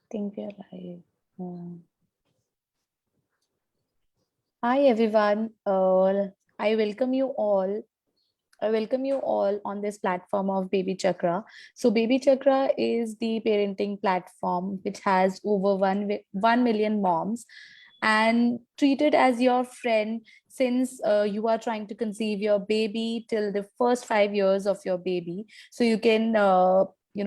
Think we are live. Hi everyone. I welcome you all. I welcome you all on this platform of Baby Chakra. So Baby Chakra is the parenting platform which has over 1 million moms and treat it as your friend since you are trying to conceive your baby till the first 5 years of your baby. So you can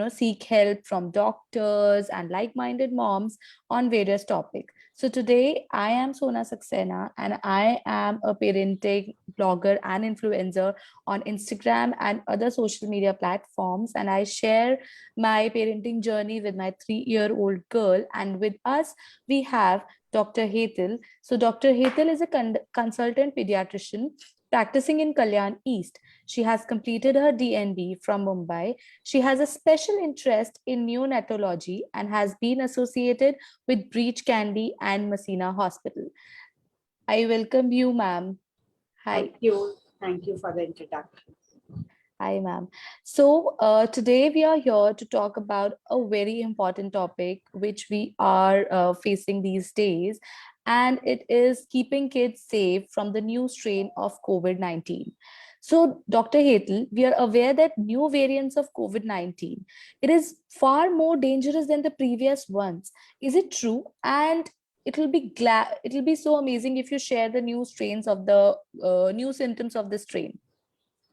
seek help from doctors and like-minded moms on various topics. So today I am Sona Saxena and I am a parenting blogger and influencer on Instagram and other social media platforms. And I share my parenting journey with my 3-year-old girl. And with us, we have Dr. Hetal. So, Dr. Hetal is a consultant pediatrician practicing in Kalyan East. She has completed her DNB from Mumbai. She has a special interest in neonatology and has been associated with Breach Candy and Messina Hospital. I welcome you, ma'am. Hi. Thank you. Thank you for the introduction. Hi, ma'am. So, today we are here to talk about a very important topic which we are facing these days, and it is keeping kids safe from the new strain of COVID-19. So, Dr. Hetal, we are aware that new variants of COVID-19, it is far more dangerous than the previous ones. Is it true? And it will be so amazing if you share the new strains of the new symptoms of the strain.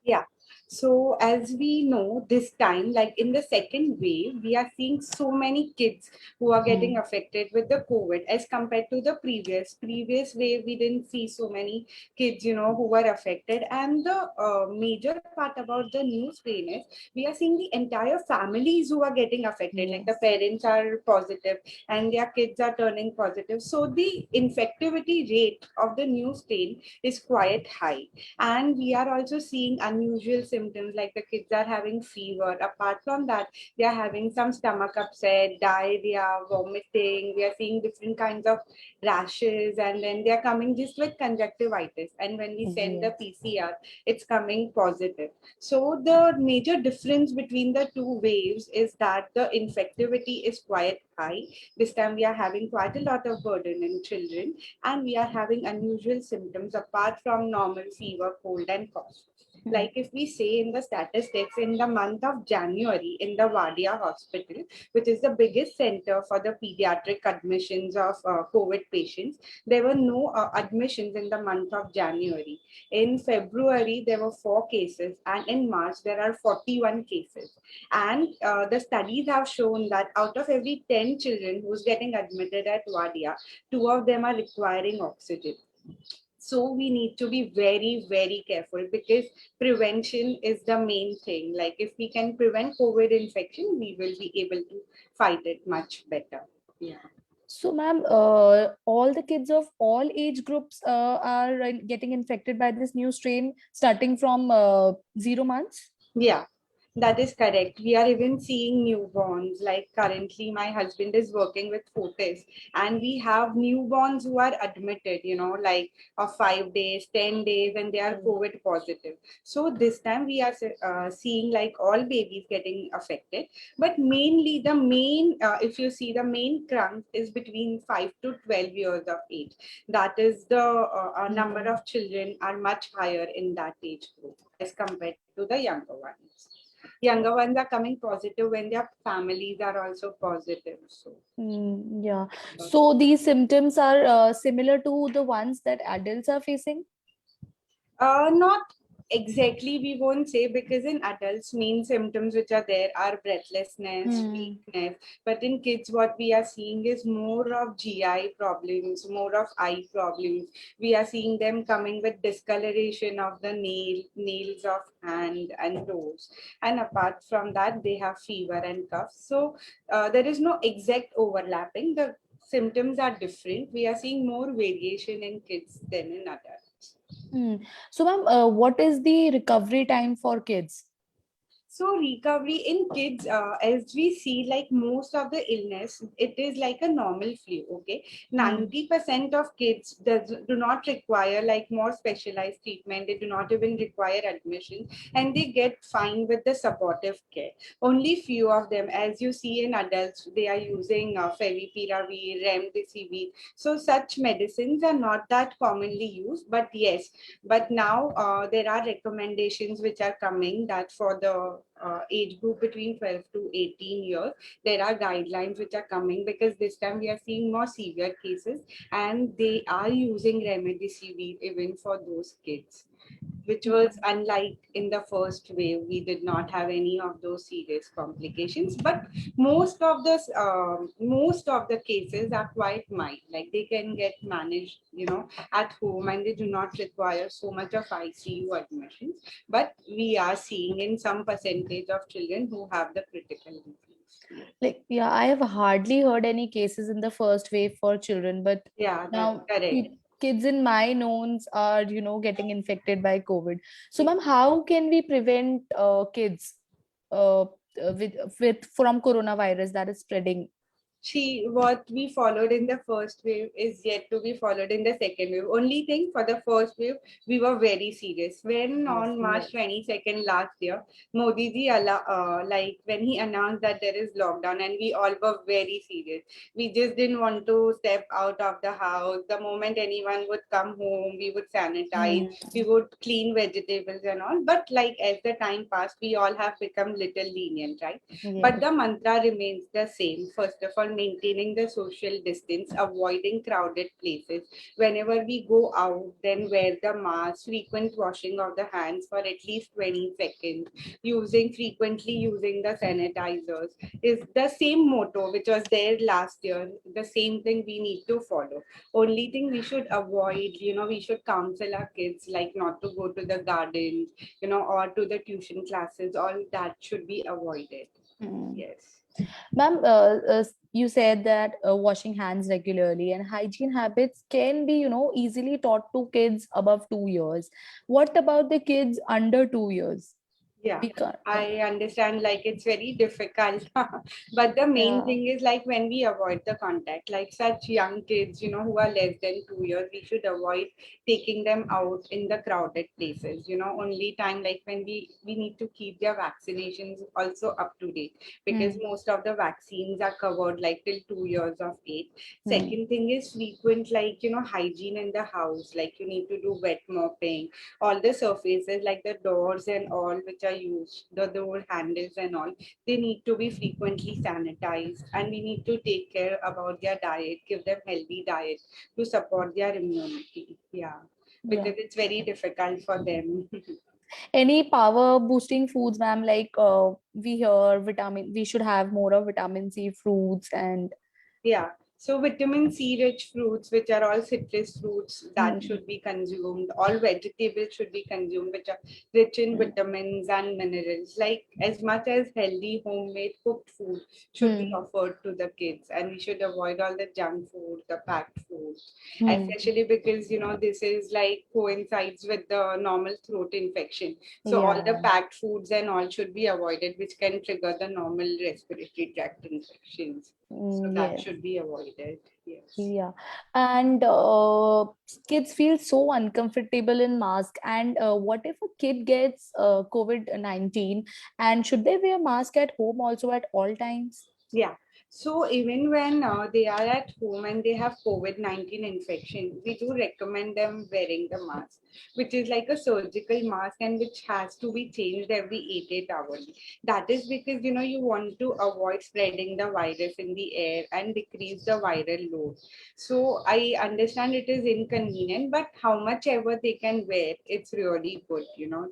Yeah. So as we know, this time, like in the second wave, we are seeing so many kids who are Hmm. getting affected with the COVID as compared to the previous wave. We didn't see so many kids, who were affected. And the major part about the new strain is we are seeing the entire families who are getting affected. Like the Yes. parents are positive and their kids are turning positive. So the infectivity rate of the new strain is quite high, and we are also seeing unusual symptoms like the kids are having fever. Apart from that, they are having some stomach upset, diarrhea, vomiting. We are seeing different kinds of rashes, and then they are coming just with conjunctivitis, and when we send the Yes. PCR, it's coming positive. So the major difference between the two waves is that the infectivity is quite high. This time we are having quite a lot of burden in children, and we are having unusual symptoms apart from normal fever, cold, and cough. Hmm. Like if we say in the statistics, in the month of January, in the Wadia Hospital, which is the biggest center for the pediatric admissions of COVID patients, there were no admissions in the month of January. In February, there were 4 cases, and in March, there are 41 cases. And the studies have shown that out of every 10 children who's getting admitted at Wadia, 2 of them are requiring oxygen. So we need to be very, very careful because prevention is the main thing. Like if we can prevent COVID infection, we will be able to fight it much better. Yeah. So, ma'am, all the kids of all age groups are getting infected by this new strain, starting from 0 months. Yeah, that is correct. We are even seeing newborns. Like currently, my husband is working with Fortis, and we have newborns who are admitted, like of 5 days, 10 days, and they are Mm. COVID positive. So this time we are seeing like all babies getting affected, but mainly if you see the main crunk is between 5 to 12 years of age. That is the number Mm. of children are much higher in that age group as compared to the younger ones. Younger ones are coming positive when their families are also positive. So, Yeah. So these symptoms are similar to the ones that adults are facing. not exactly, we won't say, because in adults, main symptoms which are there are breathlessness, Hmm. weakness. But in kids, what we are seeing is more of GI problems, more of eye problems. We are seeing them coming with discoloration of the nails of hand and toes. And apart from that, they have fever and cough. So there is no exact overlapping. The symptoms are different. We are seeing more variation in kids than in adults. Hmm. So, ma'am, what is the recovery time for kids? So recovery in kids, as we see, like most of the illness, it is like a normal flu. Okay, 90% of kids do not require like more specialized treatment. They do not even require admission, and they get fine with the supportive care. Only few of them, as you see in adults, they are using favipiravir, remdesivir. So such medicines are not that commonly used, but yes, but now there are recommendations which are coming that for the age group between 12 to 18 years, there are guidelines which are coming because this time we are seeing more severe cases and they are using remdesivir even for those kids, which was unlike in the first wave. We did not have any of those serious complications, but most of the cases are quite mild. Like they can get managed, at home, and they do not require so much of ICU admissions. But we are seeing in some percentage of children who have the critical disease. Like, yeah, I have hardly heard any cases in the first wave for children, but Yeah, that's now correct. kids in my knowns are, getting infected by COVID. So, ma'am, how can we prevent kids uh, with from coronavirus that is spreading? See, what we followed in the first wave is yet to be followed in the second wave. Only thing for the first wave, we were very serious. When Yes, on March yes. 22nd last year, Modi ji, like when he announced that there is lockdown, and we all were very serious. We just didn't want to step out of the house. The moment anyone would come home, we would sanitize, Hmm. we would clean vegetables and all. But like as the time passed, we all have become little lenient, right? But Yes. the mantra remains the same. First of all, maintaining the social distance, avoiding crowded places. Whenever we go out, then wear the mask, frequent washing of the hands for at least 20 seconds, frequently using the sanitizers is the same motto which was there last year. The same thing we need to follow. Only thing we should avoid, we should counsel our kids like not to go to the gardens, or to the tuition classes. All that should be avoided. Hmm. Yes. Ma'am, you said that washing hands regularly and hygiene habits can be, easily taught to kids above 2 years. What about the kids under 2 years? Yeah, We can't. I understand like it's very difficult. But the main Yeah. thing is like when we avoid the contact, like such young kids, who are less than 2 years, we should avoid taking them out in the crowded places. Only time like when we need to keep their vaccinations also up to date because Hmm. most of the vaccines are covered like till 2 years of age. Hmm. Second thing is frequent like hygiene in the house, like you need to do wet mopping, all the surfaces like the doors and all which are used, the door handles and all, they need to be frequently sanitized, and we need to take care about their diet, give them healthy diet to support their immunity. Yeah, Yeah. because it's very difficult for them. Any power boosting foods, ma'am? Like we hear vitamin, we should have more of vitamin C fruits and. Yeah. So vitamin C rich fruits, which are all citrus fruits, that Hmm. should be consumed. All vegetables should be consumed, which are rich in Hmm. vitamins and minerals. Like as much as healthy homemade cooked food should be Hmm. offered to the kids, and we should avoid all the junk food, the packed food, Hmm. especially because this is like coincides with the normal throat infection. So all the Yeah. packed foods and all should be avoided, which can trigger the normal respiratory tract infections. So that Yes. should be avoided. Yes. Yeah, and kids feel so uncomfortable in mask. And what if a kid gets COVID-19, and should they wear mask at home also at all times? Yeah. So even when they are at home and they have COVID-19 infection, we do recommend them wearing the mask, which is like a surgical mask and which has to be changed every 8 hours. That is because you want to avoid spreading the virus in the air and decrease the viral load. So I understand it is inconvenient, but how much ever they can wear, it's really good.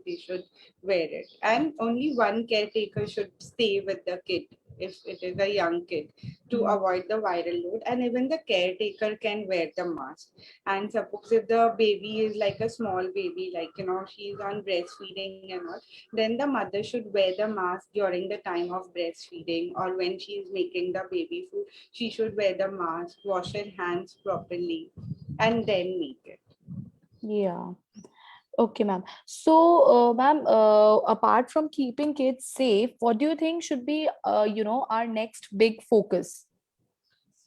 They should wear it. And only one caretaker should stay with the kid if it is a young kid to Hmm. avoid the viral load, and even the caretaker can wear the mask. And suppose if the baby is like a small baby, like she's on breastfeeding and all, then the mother should wear the mask during the time of breastfeeding, or when she is making the baby food, she should wear the mask, wash her hands properly, and then make it. Yeah. Okay, ma'am. So, ma'am, apart from keeping kids safe, what do you think should be, our next big focus?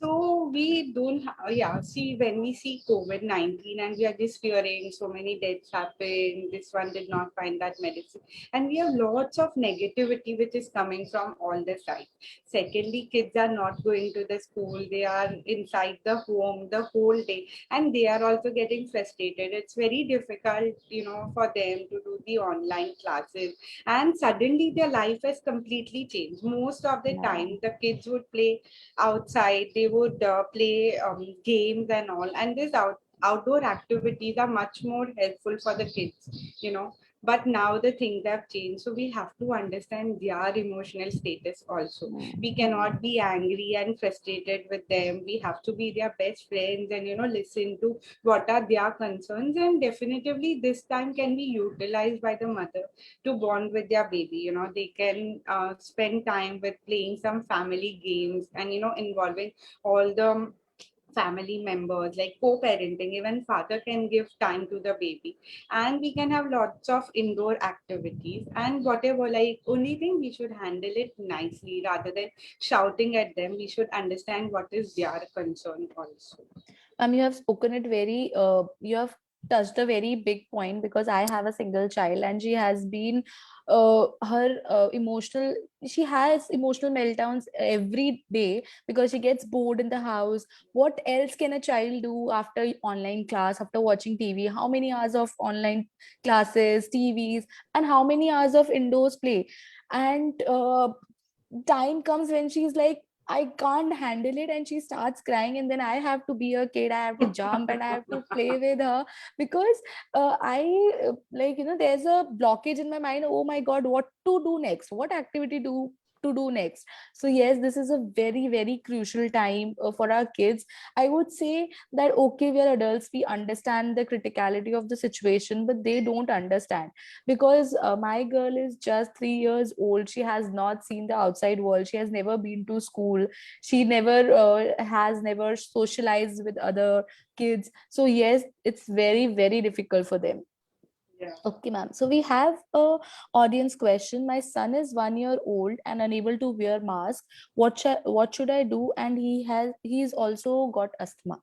So we don't, yeah, see, when we see COVID-19 and we are just fearing so many deaths happen, this one did not find that medicine. And we have lots of negativity which is coming from all the sides. Secondly, kids are not going to the school, they are inside the home the whole day and they are also getting frustrated. It's very difficult, for them to do the online classes. And suddenly their life has completely changed. Most of the Yeah. time, the kids would play outside, they would play games and all, and these outdoor activities are much more helpful for the kids. But now the things have changed, so we have to understand their emotional status also. We Mhm. cannot be angry and frustrated with them. We have to be their best friends and listen to what are their concerns, and definitively this time can be utilized by the mother to bond with their baby. They can spend time with playing some family games and involving all the family members, like co-parenting. Even father can give time to the baby, and we can have lots of indoor activities and whatever. Like, only thing, we should handle it nicely rather than shouting at them. We should understand what is their concern also. You have spoken it very, you have touched a very big point, because I have a single child and she has been, her she has emotional meltdowns every day because she gets bored in the house. What else can a child do after online class, after watching TV? How many hours of online classes, TVs, and how many hours of indoors play? And time comes when she's like, I can't handle it, and she starts crying, and then I have to be a kid. I have to jump and I have to play with her, because there's a blockage in my mind. Oh my God, what to do next? What activity to do next? So yes, this is a very, very crucial time for our kids. I would say that okay, we are adults, we understand the criticality of the situation, but they don't understand, because my girl is just 3 years old. She has not seen the outside world. She has never been to school. She has never socialized with other kids. So yes, it's very, very difficult for them. Yeah. Okay, ma'am. So we have a audience question. My son is 1 year old and unable to wear mask. What should I do? And he's also got asthma.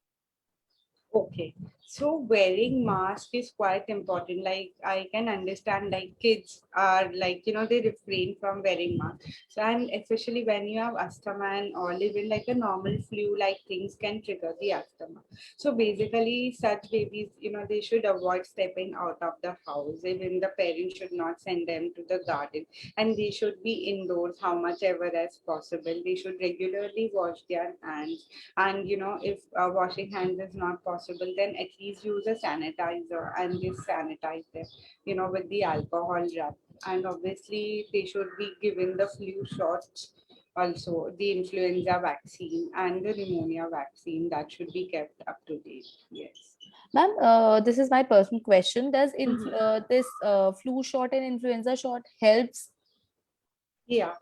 Okay, so wearing mask is quite important. Like, I can understand, like, kids are like, they refrain from wearing mask. So, and especially when you have asthma and or even like a normal flu, like things can trigger the asthma. So basically, such babies, they should avoid stepping out of the house. Even the parents should not send them to the garden, and they should be indoors how much ever as possible. They should regularly wash their hands, and if washing hands is not possible, then at least use a sanitizer and just sanitize them with the alcohol wrap. And obviously they should be given the flu shots, also the influenza vaccine and the pneumonia vaccine, that should be kept up to date. Yes. Ma'am, this is my personal question. Does Mhm. this flu shot and influenza shot helps? Yeah.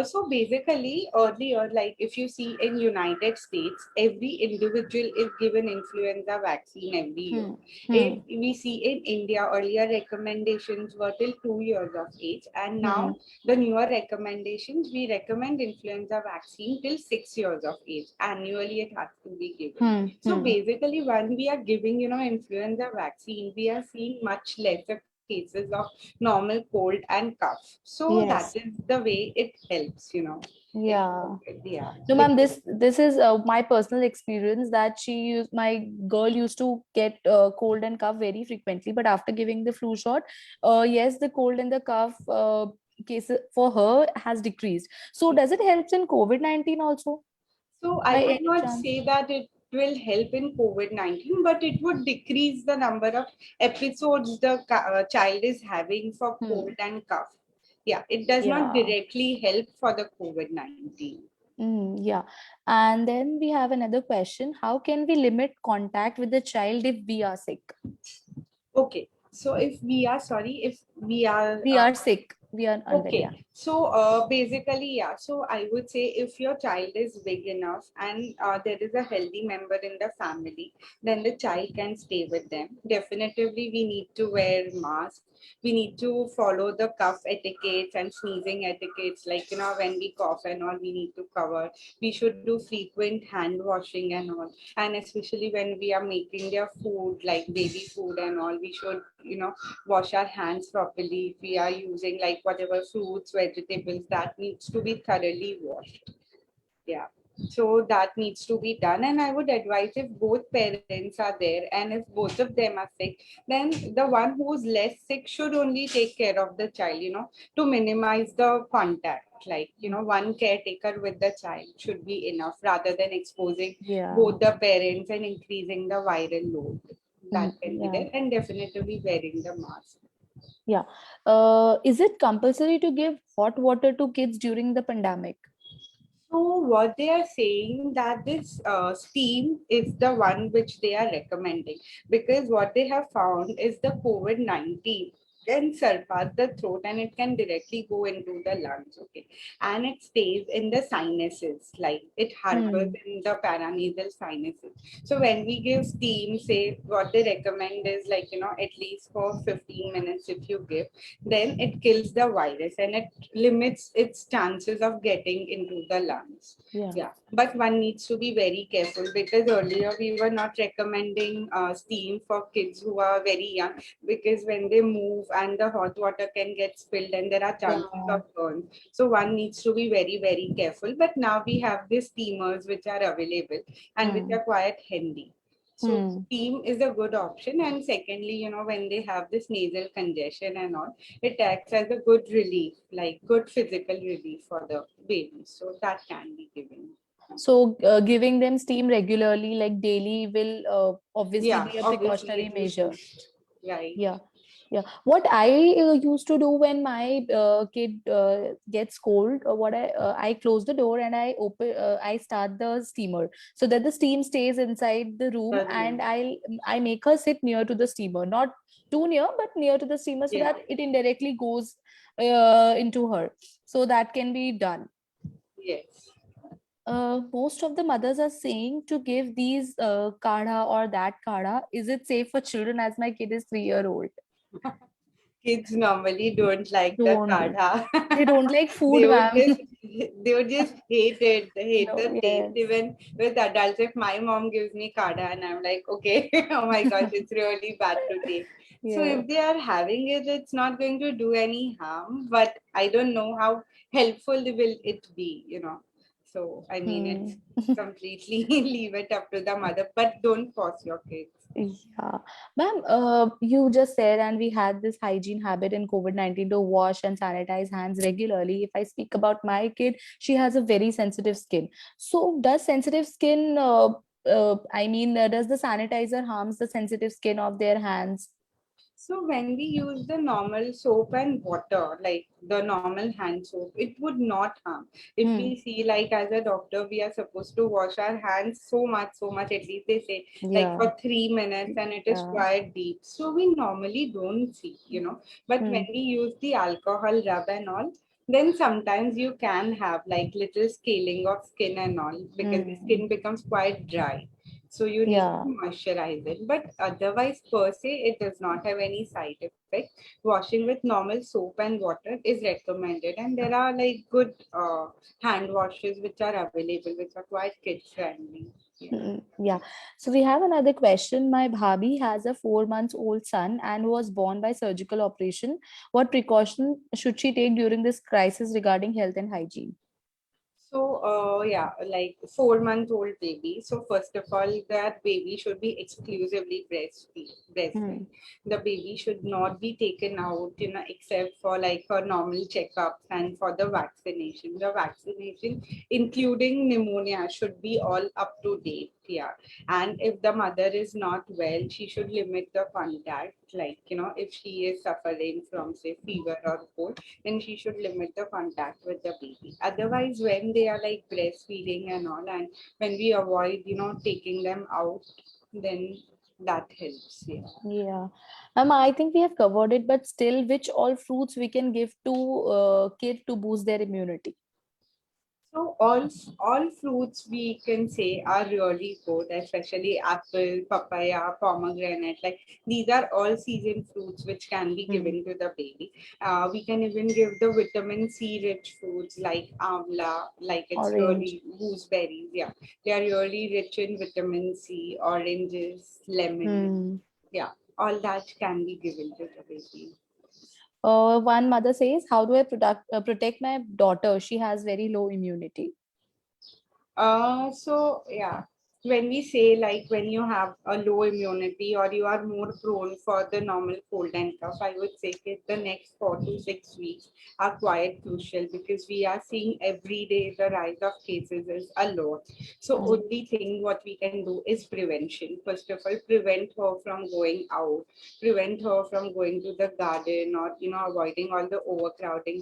So basically, earlier, like if you see in United States, every individual is given influenza vaccine every year. Hmm. If Hmm. we see in India, earlier recommendations were till 2 years of age, and Hmm. now the newer recommendations, we recommend influenza vaccine till 6 years of age. Annually, it has to be given. Hmm. So Hmm. basically, when we are giving, influenza vaccine, we are seeing much lesser cases of normal cold and cough. So that Yes. is the way it helps. It, Yeah. yeah. No, ma'am, this is my personal experience, that my girl used to get cold and cough very frequently, but after giving the flu shot, yes, the cold and the cough cases for her has decreased. So does it help in COVID-19 also, So I by would any not chance? say that it will help in COVID-19, but it would decrease the number of episodes the child is having for Hmm. cold and cough. Yeah, it does not Yeah. directly help for the COVID-19. Yeah. And then we have another question. How can we limit contact with the child if we are sick? Okay, so if we are sorry, if we are We are sick. We are unwell, yeah. Okay, so basically, yeah. So I would say if your child is big enough and there is a healthy member in the family, then the child can stay with them. Definitively, we need to wear masks. We need to follow the cough etiquettes and sneezing etiquettes. Like, when we cough and all, we need to cover. We should do frequent hand washing and all. And especially when we are making their food, like baby food and all, we should, wash our hands properly. If we are using like whatever fruits, vegetables, that needs to be thoroughly washed. Yeah. So that needs to be done. And I would advise if both parents are there and if both of them are sick, then the one who's less sick should only take care of the child, to minimize the contact. Like, one caretaker with the child should be enough rather than exposing Yeah. both the parents and increasing the viral load. That can be Yeah. there, and definitely wearing the mask. Yeah. Is it compulsory to give hot water to kids during the pandemic? So what they are saying that this steam is the one which they are recommending, because what they have found is the COVID-19 can surpass the throat and it can directly go into the lungs, okay, and it stays in the sinuses, like it harbors Hmm. in the paranasal sinuses. So when we give steam, say what they recommend is like, at least for 15 minutes if you give, then it kills the virus and it limits its chances of getting into the lungs. Yeah. Yeah, but one needs to be very careful because earlier we were not recommending steam for kids who are very young, because when they move and the hot water can get spilled and there are chances Yeah. of burns. So one needs to be very, very careful. But now we have these steamers which are available and which Hmm. are quite handy. So Hmm. steam is a good option. And secondly, when they have this nasal congestion and all, it acts as a good relief, like good physical relief for the baby. So that can be given. So giving them steam regularly, like daily, will obviously Yeah, be a obviously precautionary it will measure. boost. Right. Yeah. Yeah. What I used to do when my kid gets cold, what I close the door and I start the steamer so that the steam stays inside the room, and Suddenly. I make her sit near to the steamer, not too near, but near to the steamer so Yeah. that it indirectly goes into her. So that can be done. Yes. Most of the mothers are saying to give these kadha or that kadha. Is it safe for children? As my kid is 3 year old. Kids normally don't like the Don't kadha. they don't like food, they would ma'am? just they would just hate it. They hate No, the taste. yes. Even with adults, if my mom gives me kadha and I'm like, okay, oh my gosh, it's really bad to take. So Yes. if they are having it, it's not going to do any harm. But I don't know how helpful will it be. So I mean, it's Hmm. completely leave it up to the mother, but don't force your kids. Yeah, ma'am, you just said, and we had this hygiene habit in COVID-19 to wash and sanitize hands regularly. If I speak about my kid, she has a very sensitive skin. So, does sensitive skin, does the sanitizer harms the sensitive skin of their hands? So when we use the normal soap and water, like the normal hand soap, it would not harm. If Hmm. we see, like as a doctor, we are supposed to wash our hands so much, at least they say, like Yeah. for 3 minutes, and it is Yeah. quite deep. So we normally don't see. But when Hmm. we use the alcohol rub and all, then sometimes you can have like little scaling of skin and all, because the Hmm. skin becomes quite dry. So you need Yeah. to moisturize it. But otherwise, per se, it does not have any side effect. Washing with normal soap and water is recommended. And there are like good hand washes which are available, which are quite kid friendly. Yeah. Yeah. So we have another question. My bhabhi has a 4 months old son and was born by surgical operation. What precaution should she take during this crisis regarding health and hygiene? So, yeah, like 4 month old baby. So, first of all, that baby should be exclusively breastfed. Hmm. The baby should not be taken out, except for like for normal checkups and for the vaccination. The vaccination, including pneumonia, should be all up to date. Yeah. And if the mother is not well, she should limit the contact. Like, if she is suffering from, say, fever or cold, then she should limit the contact with the baby. Otherwise, when they are like breastfeeding and all, and when we avoid, taking them out, then that helps. Yeah. Yeah. I think we have covered it, but still, which all fruits we can give to kid to boost their immunity? So all fruits we can say are really good, especially apple, papaya, pomegranate. Like these are all season fruits which can be Hmm. given to the baby. We can even give the vitamin C rich foods like amla, like it's Orange. really gooseberries. Yeah, they are really rich in vitamin C, oranges, lemon. Hmm. Yeah, all that can be given to the baby. One mother says, "How do I protect my daughter? She has very low immunity." So yeah, when we say like when you have a low immunity or you are more prone for the normal cold and cough, I would say that the next 4 to 6 weeks are quite crucial because we are seeing every day the rise of cases is a lot. So Hmm. only thing what we can do is prevention. First of all, prevent her from going out, prevent her from going to the garden or avoiding all the overcrowding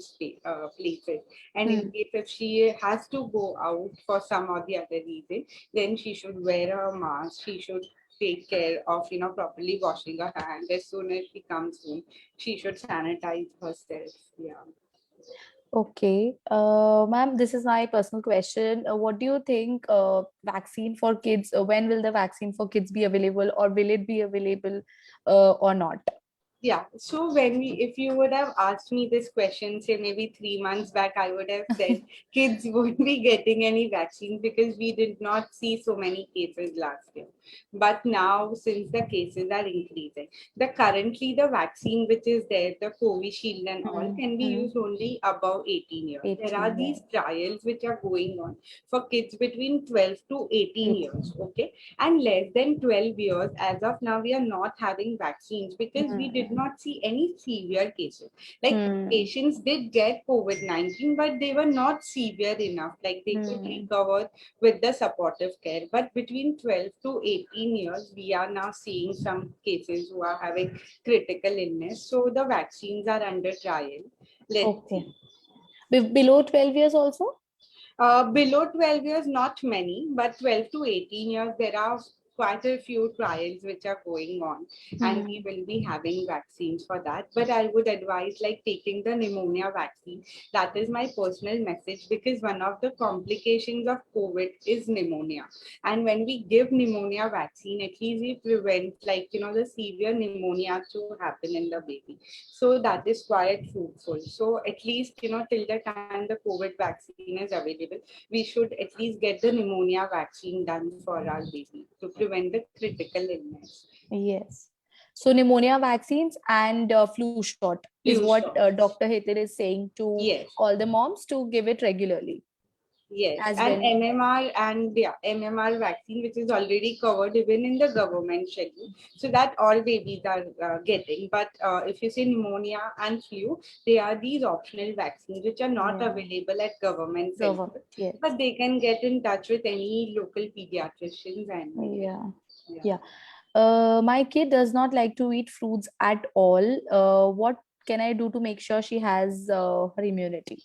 places. And in Hmm. case if she has to go out for some or the other reason, then she should wear a mask. She should take care of, properly washing her hand. As soon as she comes home, she should sanitize herself. Yeah. Okay. Ma'am, this is my personal question. What do you think vaccine for kids, when will the vaccine for kids be available, or will it be available or not? Yeah. So when if you would have asked me this question, say maybe 3 months back, I would have said kids won't be getting any vaccine because we did not see so many cases last year. But now, since the cases are increasing, the vaccine which is there, the Covishield and all, Hmm. can be Hmm. used only above 18 years. There are 18, these yeah. trials which are going on for kids between 12 to 18 years. 18. Okay, and less than 12 years, as of now, we are not having vaccines because we did Hmm. not see any severe cases. Like Hmm. patients did get COVID-19, but they were not severe enough. Like they could Hmm. recover with the supportive care. But between 12 to 18 years, we are now seeing some cases who are having critical illness. So the vaccines are under trial. Let's Okay. see. Below 12 years also? Below 12 years, not many, but 12 to 18 years, there are quite a few trials which are going on, and we Hmm. will be having vaccines for that. But I would advise like taking the pneumonia vaccine. That is my personal message because one of the complications of COVID is pneumonia. And when we give pneumonia vaccine, at least we prevent like, the severe pneumonia to happen in the baby. So that is quite fruitful. So at least, till the time the COVID vaccine is available, we should at least get the pneumonia vaccine done for our baby to prevent the critical illness. Yes. So pneumonia vaccines and flu shot is Flu what shots. Dr. Hitler is saying to Yes. all the moms to give it regularly Yes, as and when. MMR and yeah, MMR vaccine, which is already covered even in the government schedule, so that all babies are getting. But if you say pneumonia and flu, they are these optional vaccines which are not Yeah. available at government Government. centers, Yes. but they can get in touch with any local pediatricians and get. Yeah. Yeah. Yeah. My kid does not like to eat fruits at all. What can I do to make sure she has her immunity?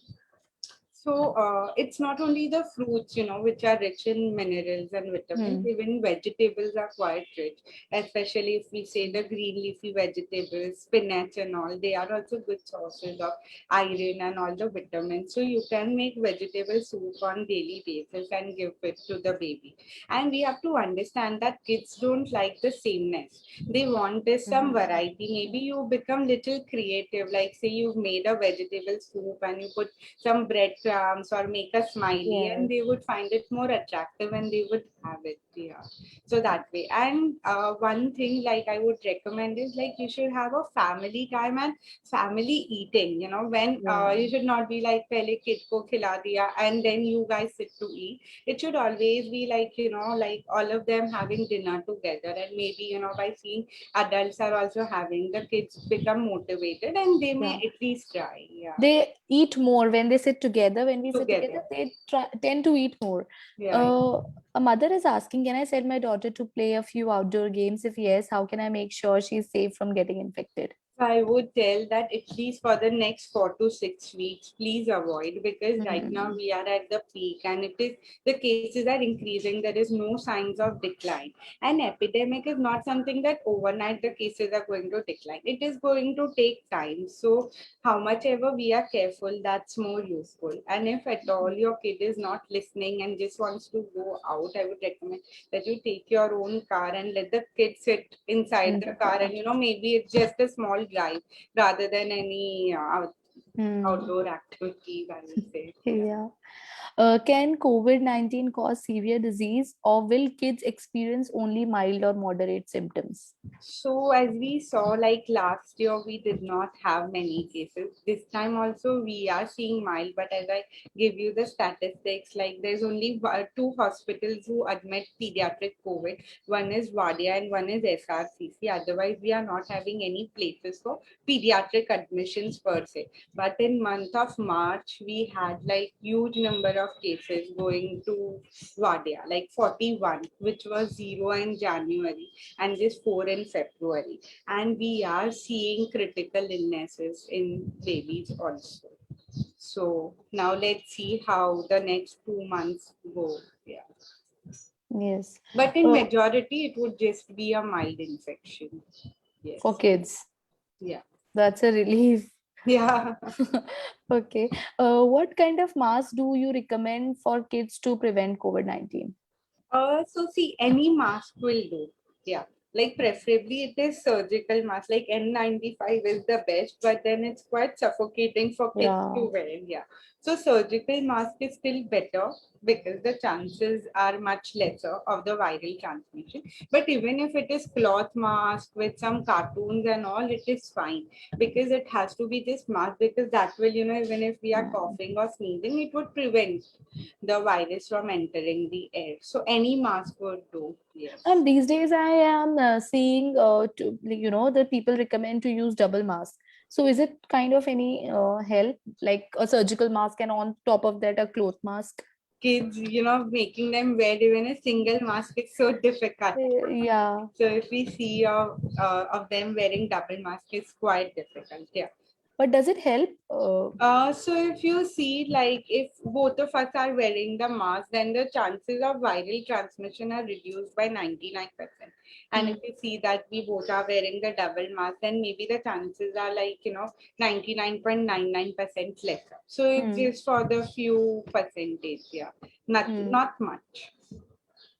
So it's not only the fruits, which are rich in minerals and vitamins. Hmm. Even vegetables are quite rich, especially if we say the green leafy vegetables, spinach and all. They are also good sources of iron and all the vitamins. So you can make vegetable soup on daily basis and give it to the baby. And we have to understand that kids don't like the sameness. They want is some Hmm. variety. Maybe you become little creative, like say you made a vegetable soup and you put some breadcrumbs or make a smiley, and Yes. they would find it more attractive and they would have it. Yeah. So that way. And one thing like I would recommend is like you should have a family time and family eating. When Yeah. you should not be like pehle kid ko khila diya and then you guys sit to eat. It should always be like like all of them having dinner together, and maybe by seeing adults are also having, the kids become motivated and they may Yeah. at least try. Yeah. They eat more when they sit together. When we sit together, Together. they tend to eat more. Yeah. Uh, a mother is asking, can I send my daughter to play a few outdoor games? If yes, how can I make sure she's safe from getting infected? I would tell that at least for the next 4 to 6 weeks, please avoid, because right now Hmm. we are at the peak and it is the cases are increasing. There is no signs of decline. An epidemic is not something that overnight the cases are going to decline. It is going to take time. So how much ever we are careful, that's more useful. And if at all your kid is not listening and just wants to go out, I would recommend that you take your own car and let the kid sit inside In the the car, car. and maybe it's just a small drive rather than any Hmm. outdoor activities, I would say. Yeah. Yeah. Can COVID-19 cause severe disease, or will kids experience only mild or moderate symptoms? So as we saw, like last year, we did not have many cases. This time also we are seeing mild, but as I give you the statistics, like there's only two hospitals who admit pediatric COVID. One is Vadia and one is SRCC. Otherwise, we are not having any places for pediatric admissions per se. But in month of March, we had like huge number of cases going to Vadia, like 41, which was zero in January and just 4 in February. And we are seeing critical illnesses in babies also. So now let's see how the next 2 months go. Yeah. Yes. But in Uh, majority, it would just be a mild infection. for Yes. kids, Yeah. that's a relief. Yeah. Okay. What kind of mask do you recommend for kids to prevent COVID-19? So see, any mask will do. Yeah. Like preferably it is surgical mask, like N95 is the best, but then it's quite suffocating for kids Yeah. to wear. Yeah. So surgical mask is still better because the chances are much lesser of the viral transmission. But even if it is cloth mask with some cartoons and all, it is fine, because it has to be this mask, because that will, even if we are Mm. coughing or sneezing, it would prevent the virus from entering the air. So any mask would do. Yes. And these days, I am seeing, that people recommend to use double mask. So, is it kind of any help, like a surgical mask, and on top of that, a cloth mask? Kids, making them wear even a single mask is so difficult. Yeah. So if we see of them wearing double mask, it's quite difficult. Yeah. But does it help? So if you see, like if both of us are wearing the mask, then the chances of viral transmission are reduced by 99%. And if Hmm. you see that we both are wearing the double mask, then maybe the chances are like, 99.99% lesser. So it's Hmm. just for the few percentage, yeah. Hmm. Not much.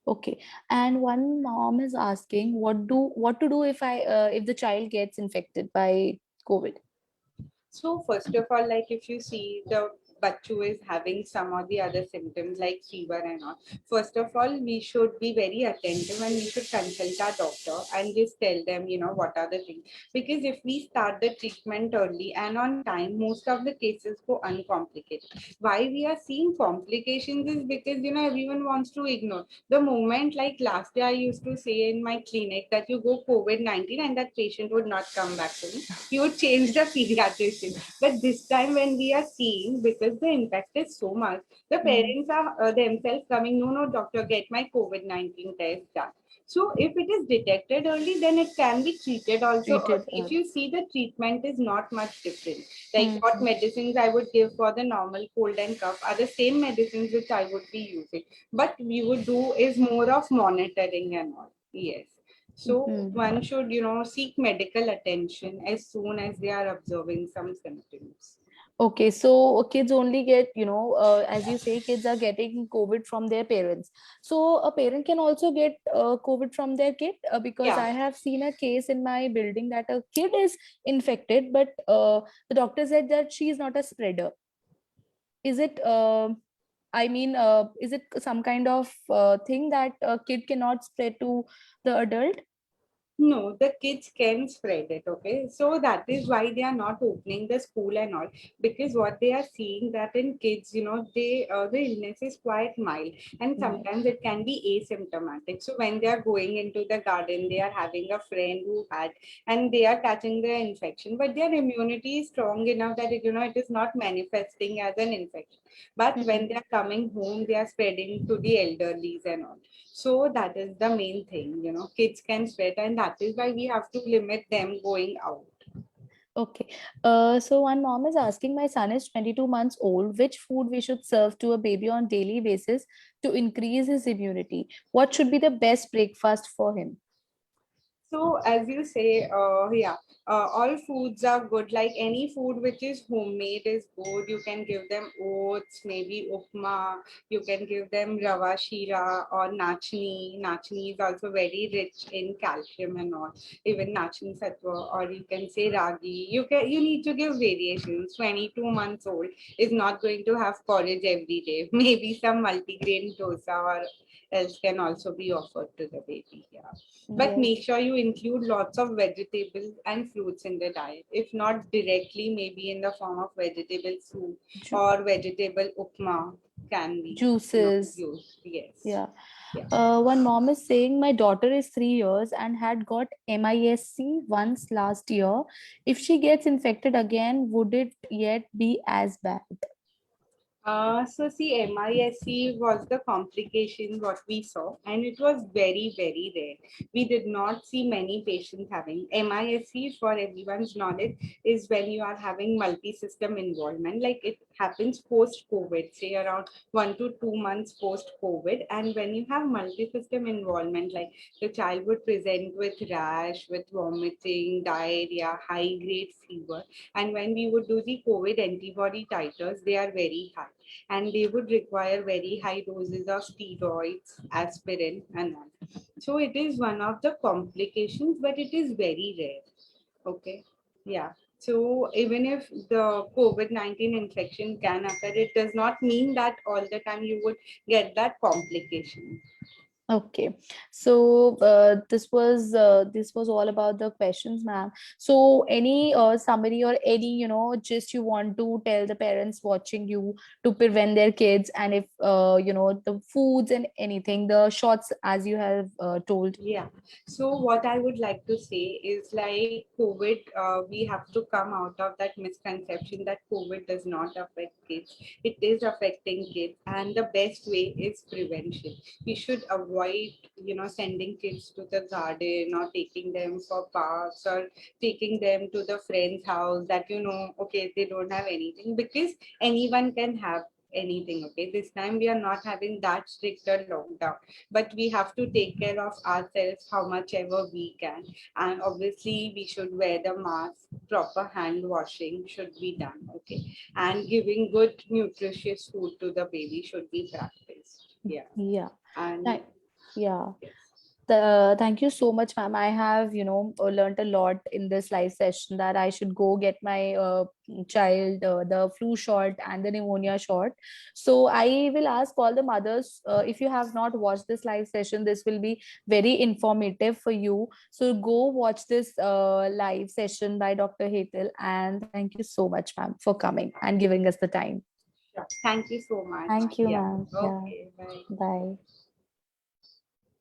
Okay. And one mom is asking, what to do if the child gets infected by COVID? So first of all, like if you see the Bachu is having some or the other symptoms like fever and all, first of all, we should be very attentive and we should consult our doctor and just tell them, what are the things. Because if we start the treatment early and on time, most of the cases go uncomplicated. Why we are seeing complications is because, everyone wants to ignore. The moment, like last year, I used to say in my clinic that you go COVID-19 and that patient would not come back to me, you would change the pediatrician. But this time, when we are seeing, because the impact is so much, the Hmm. parents are themselves coming, no, no, doctor, get my COVID-19 test done. So if it is detected early, then it can be treated also Treated. early. If you see, the treatment is not much different. Like Hmm. what medicines I would give for the normal cold and cough are the same medicines which I would be using. But we would do is more of monitoring and all. Yes. So Hmm. one should, seek medical attention as soon as they are observing some symptoms. Okay, so kids only get, as you say, kids are getting COVID from their parents. So a parent can also get COVID from their kid, because Yeah. I have seen a case in my building that a kid is infected, but the doctor said that she is not a spreader. Is it, is it some kind of thing that a kid cannot spread to the adult? No, the kids can spread it, okay? So that is why they are not opening the school and all, because what they are seeing that in kids, the illness is quite mild and Right. sometimes it can be asymptomatic. So when they are going into the garden, they are having a friend who had, and they are catching the infection, but their immunity is strong enough that it is not manifesting as an infection. But when they Hmm. are coming home, they are spreading to the elderlies and all. So that is the main thing, kids can spread, and that is why we have to limit them going out. Okay. So one mom is asking, my son is 22 months old, which food we should serve to a baby on daily basis to increase his immunity? What should be the best breakfast for him? So as you say, yeah, all foods are good. Like any food which is homemade is good. You can give them oats, maybe upma. You can give them rava shira or nachni. Nachni is also very rich in calcium and all. Even nachni satwa, or you can say ragi. You need to give variations. 22 months old is not going to have porridge every day. Maybe some multigrain dosa or else can also be offered to the baby. Yeah. But Yes. make sure you include lots of vegetables and fruits in the diet. If not directly, maybe in the form of vegetable soup Ju- or vegetable upma can be, juices. used. Yes. Yeah. Yeah. One mom is saying, my daughter is 3 years and had got MISC once last year. If she gets infected again, would it yet be as bad? So see, MISC was the complication what we saw, and it was very, very rare. We did not see many patients having MISC. For everyone's knowledge, is when you are having multi-system involvement, like it happens post-COVID, say around 1 to 2 months post-COVID, and when you have multi-system involvement, like the child would present with rash, with vomiting, diarrhea, high-grade fever, and when we would do the COVID antibody titers, they are very high and they would require very high doses of steroids, aspirin, and all. So it is one of the complications, but it is very rare. Okay. Yeah. So even if the COVID-19 infection can occur, it does not mean that all the time you would get that complication. Okay, so this was all about the questions, ma'am. So any summary or any just you want to tell the parents watching you to prevent their kids, and if the foods and anything, the shots as you have told. Yeah. So what I would like to say is like COVID, we have to come out of that misconception that COVID does not affect kids. It is affecting kids, and the best way is prevention. We should avoid, sending kids to the garden or taking them for parks or taking them to the friend's house that okay, they don't have anything because anyone can have anything. Okay, this time we are not having that stricter lockdown, but we have to take care of ourselves how much ever we can, and obviously we should wear the mask, proper hand washing should be done. Okay, and giving good nutritious food to the baby should be practiced. Yeah. Yeah. And Thank- yeah. yes. Thank you so much, ma'am. I have, learned a lot in this live session that I should go get my child the flu shot and the pneumonia shot. So I will ask all the mothers, if you have not watched this live session, this will be very informative for you. So go watch this live session by Dr. Hetal. And thank you so much, ma'am, for coming and giving us the time. Sure. Thank you so much. Thank you, Yeah. ma'am. Yeah. Okay, bye. Bye.